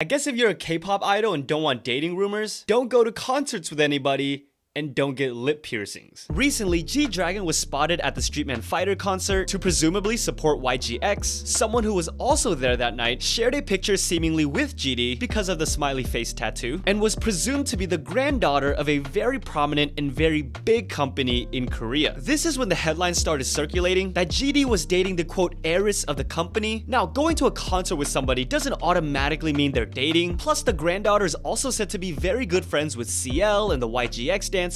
I guess if you're a K-pop idol and don't want dating rumors, don't go to concerts with anybody, and don't get lip piercings. Recently, G-Dragon was spotted at the Streetman Fighter concert to presumably support YGX. Someone who was also there that night shared a picture seemingly with GD because of the smiley face tattoo, and was presumed to be the granddaughter of a very prominent and very big company in Korea. This is when the headlines started circulating that GD was dating the quote heiress of the company. Now, going to a concert with somebody doesn't automatically mean they're dating. Plus, the granddaughter is also said to be very good friends with CL and the YGX dancers,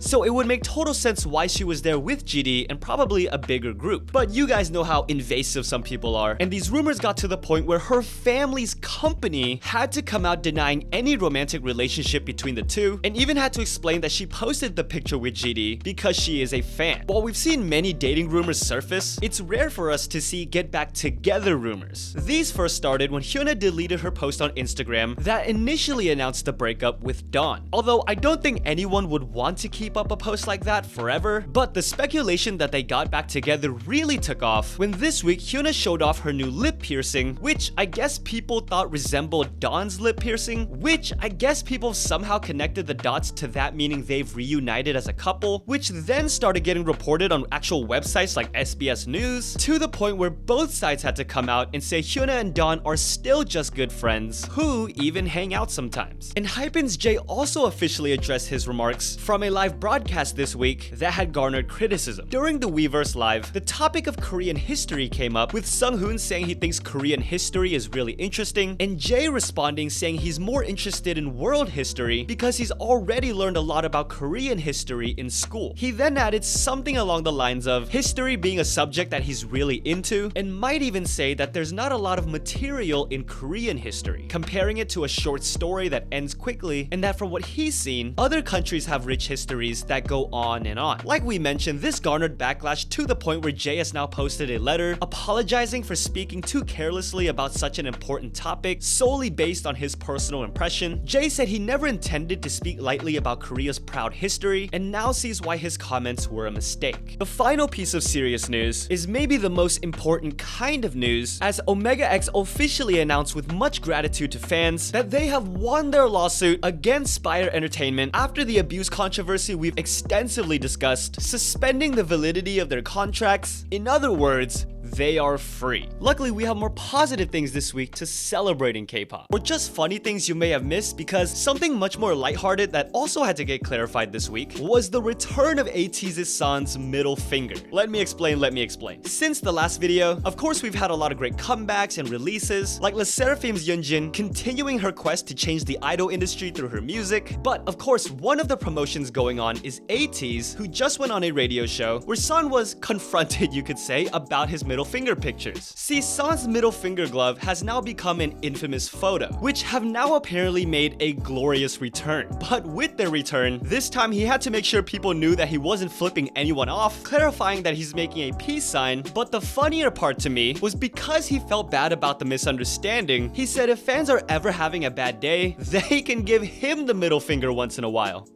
so it would make total sense why she was there with GD and probably a bigger group. But you guys know how invasive some people are, and these rumors got to the point where her family's company had to come out denying any romantic relationship between the two, and even had to explain that she posted the picture with GD because she is a fan. While we've seen many dating rumors surface, it's rare for us to see get back together rumors. These first started when Hyuna deleted her post on Instagram that initially announced the breakup with Dawn. Although I don't think anyone would want to keep up a post like that forever, but the speculation that they got back together really took off when this week Hyuna showed off her new lip piercing, which I guess people thought resembled Dawn's lip piercing, which I guess people somehow connected the dots to that meaning they've reunited as a couple, which then started getting reported on actual websites like SBS News, to the point where both sides had to come out and say Hyuna and Dawn are still just good friends who even hang out sometimes. ENHYPEN's Jay also officially addressed his remarks from a live broadcast this week that had garnered criticism. During the Weverse live, the topic of Korean history came up, with Sunghoon saying he thinks Korean history is really interesting, and Jay responding saying he's more interested in world history because he's already learned a lot about Korean history in school. He then added something along the lines of history being a subject that he's really into, and might even say that there's not a lot of material in Korean history, comparing it to a short story that ends quickly, and that from what he's seen, other countries have rich histories that go on and on. Like we mentioned, this garnered backlash to the point where Jay has now posted a letter apologizing for speaking too carelessly about such an important topic solely based on his personal impression. Jay said he never intended to speak lightly about Korea's proud history and now sees why his comments were a mistake. The final piece of serious news is maybe the most important kind of news, as Omega X officially announced with much gratitude to fans that they have won their lawsuit against SPIRE Entertainment after the abuse controversy we've extensively discussed, suspending the validity of their contracts. In other words, they are free. Luckily, we have more positive things this week to celebrate in K-pop, or just funny things you may have missed, because something much more lighthearted that also had to get clarified this week was the return of ATEEZ' San's middle finger. Let me explain. Since the last video, of course, we've had a lot of great comebacks and releases, like SSERAFIM's YUNJIN continuing her quest to change the idol industry through her music. But of course, one of the promotions going on is ATEEZ, who just went on a radio show where San was confronted, you could say, about his middle finger pictures. See, San's middle finger glove has now become an infamous photo, which have now apparently made a glorious return. But with their return, this time he had to make sure people knew that he wasn't flipping anyone off, clarifying that he's making a peace sign. But the funnier part to me was, because he felt bad about the misunderstanding, he said if fans are ever having a bad day, they can give him the middle finger once in a while.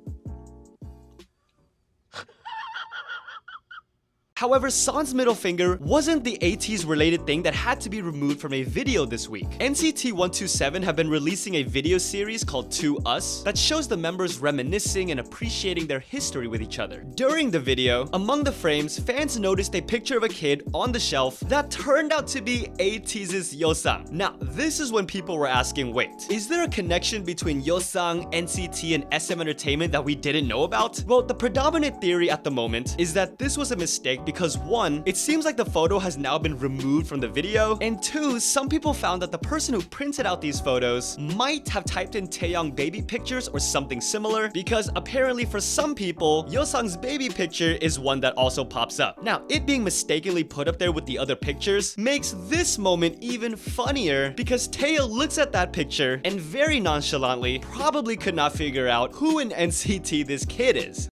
However, San's middle finger wasn't the ATEEZ related thing that had to be removed from a video this week. NCT 127 have been releasing a video series called To Us that shows the members reminiscing and appreciating their history with each other. During the video, among the frames, fans noticed a picture of a kid on the shelf that turned out to be ATEEZ's YEOSANG. Now, this is when people were asking, wait, is there a connection between YEOSANG, NCT, and SM Entertainment that we didn't know about? Well, the predominant theory at the moment is that this was a mistake because 1, it seems like the photo has now been removed from the video, and 2, some people found that the person who printed out these photos might have typed in Taeyong baby pictures or something similar, because apparently for some people, YEOSANG's baby picture is one that also pops up. Now, it being mistakenly put up there with the other pictures makes this moment even funnier, because Taeyong looks at that picture and very nonchalantly probably could not figure out who in NCT this kid is.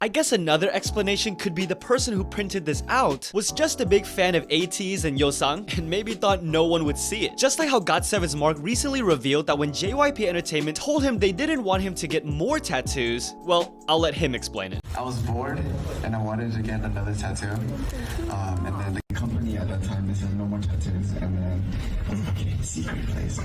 I guess another explanation could be the person who printed this out was just a big fan of ATEEZ and YEOSANG and maybe thought no one would see it. Just like how GOT7's Mark recently revealed that when JYP Entertainment told him they didn't want him to get more tattoos, well, I'll let him explain it. I was bored and I wanted to get another tattoo. And then the company at that time, they said no more tattoos. And then I was like, okay, secret place.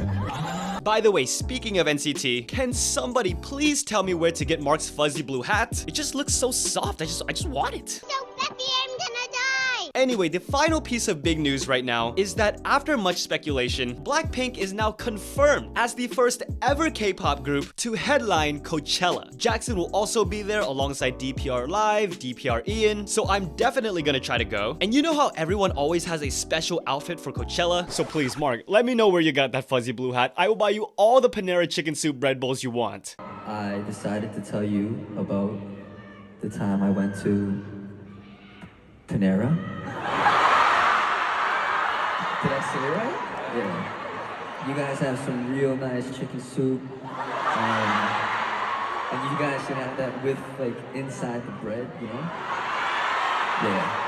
By the way, speaking of NCT, can somebody please tell me where to get Mark's fuzzy blue hat? It just looks so soft. I just want it. So fluffy, I'm gonna die! Anyway, the final piece of big news right now is that after much speculation, BLACKPINK is now confirmed as the first ever K-pop group to headline Coachella. Jackson will also be there alongside DPR Live, DPR Ian, so I'm definitely gonna try to go. And you know how everyone always has a special outfit for Coachella? So please, Mark, let me know where you got that fuzzy blue hat. I will buy you all the Panera chicken soup bread bowls you want. I decided to tell you about the time I went to Panera. Did I say it right? Yeah. You guys have some real nice chicken soup. And you guys should have that with, like, inside the bread, you know? Yeah.